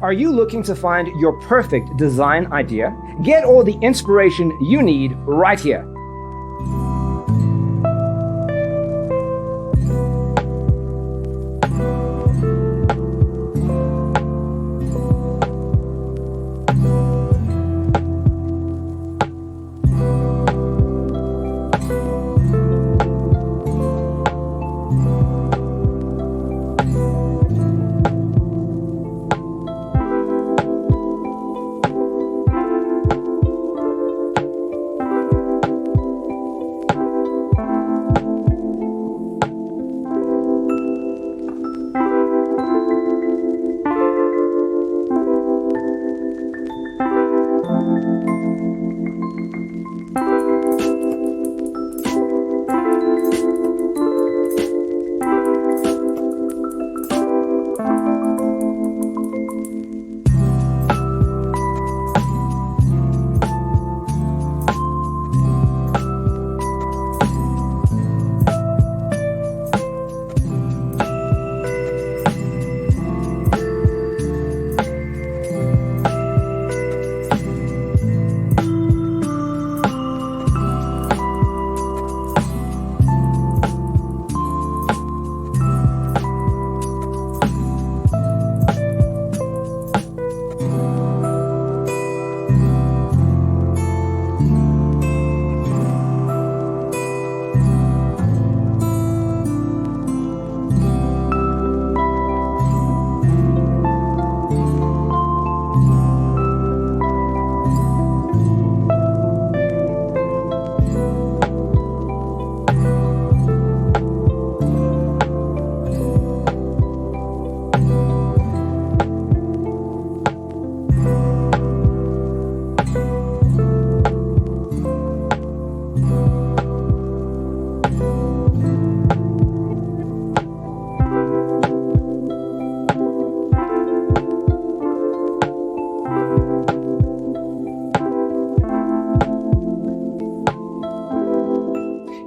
Are you looking to find your perfect design idea? Get all the inspiration you need right here.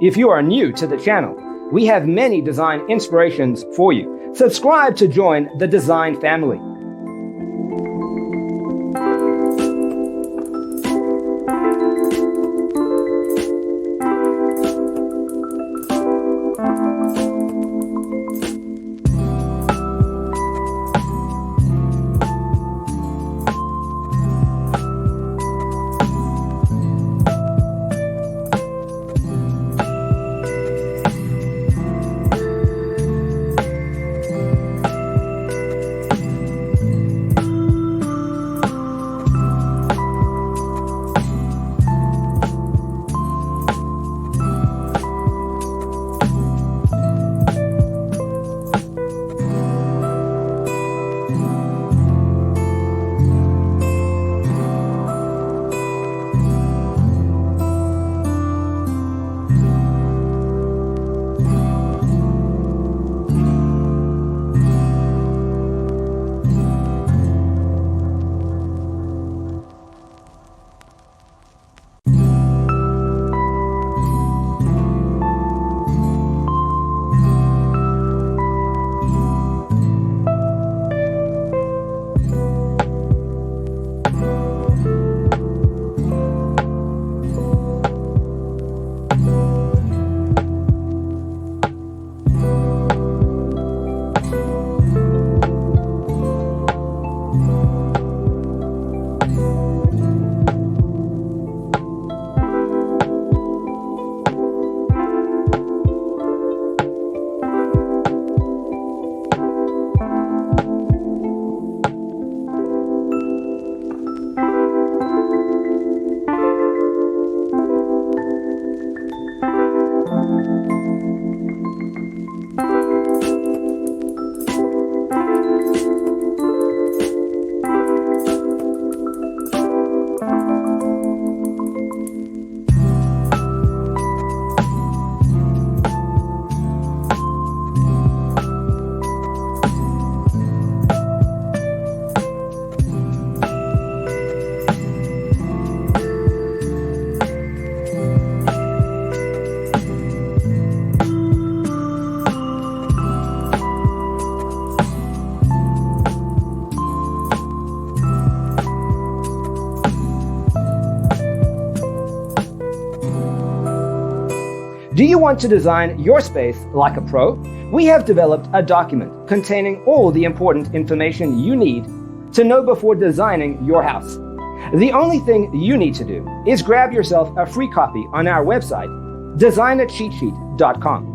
If you are new to the channel, we have many design inspirations for you. Subscribe to join the design family. Do you want to design your space like a pro? We have developed a document containing all the important information you need to know before designing your house. The only thing you need to do is grab yourself a free copy on our website, designercheatsheet.com.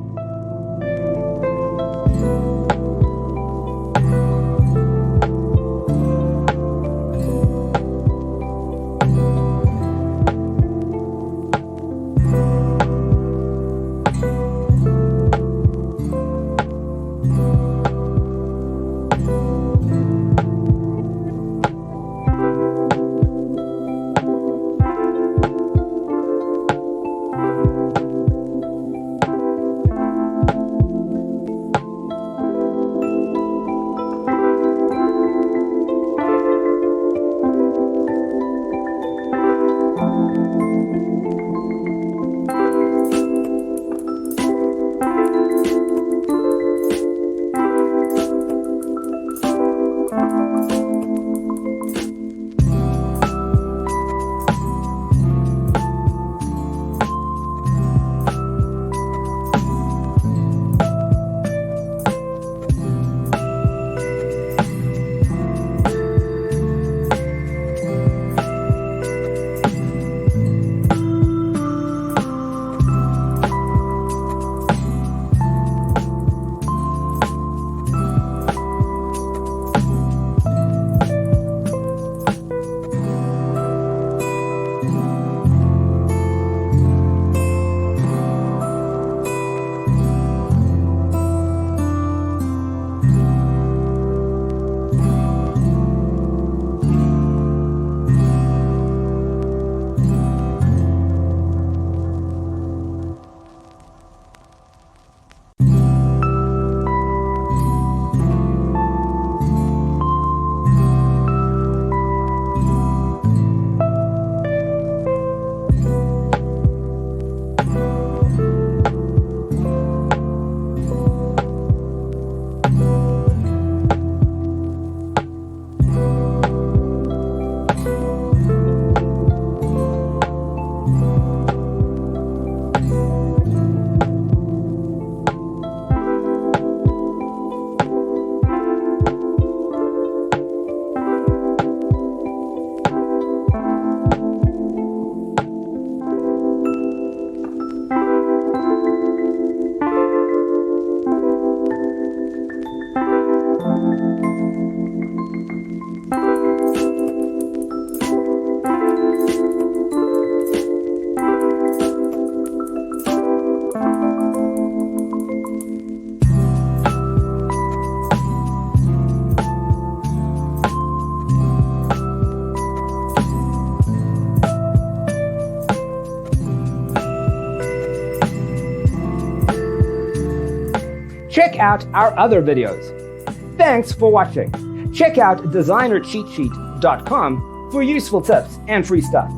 Check out our other videos. Thanks for watching. Check out designercheatsheet.com for useful tips and free stuff.